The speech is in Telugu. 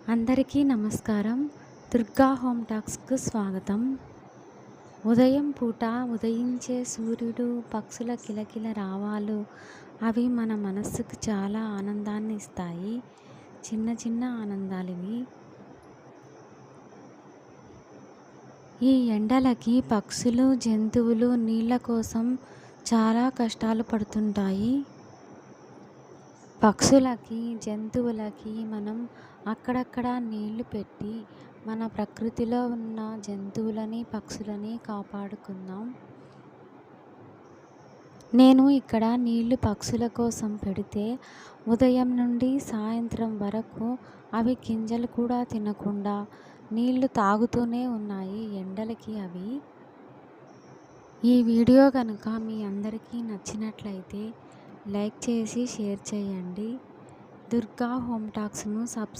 అందరికీ నమస్కారం. దుర్గా హోమ్ టాక్స్‌కు స్వాగతం. ఉదయం పూట ఉదయించే సూర్యుడు, పక్షుల కిలకిల రావాలు అవి మన మనస్సుకు చాలా ఆనందాన్ని ఇస్తాయి. చిన్న చిన్న ఆనందాలివి. ఈ ఎండలకి పక్షులు, జంతువులు నీళ్ళ కోసం చాలా కష్టాలు పడుతుంటాయి. పక్షులకి, జంతువులకి మనం అక్కడక్కడ నీళ్లు పెట్టి మన ప్రకృతిలో ఉన్న జంతువులని, పక్షులని కాపాడుకుందాం. నేను ఇక్కడ నీళ్లు పక్షుల కోసం పెడితే ఉదయం నుండి సాయంత్రం వరకు అవి గింజలు కూడా తినకుండా నీళ్లు తాగుతూనే ఉన్నాయి ఎండలకి అవి. ఈ వీడియో కనుక మీ అందరికీ నచ్చినట్లయితే లైక్ చేసి షేర్ చేయండి. Durga home టాక్స్‌ను subscribe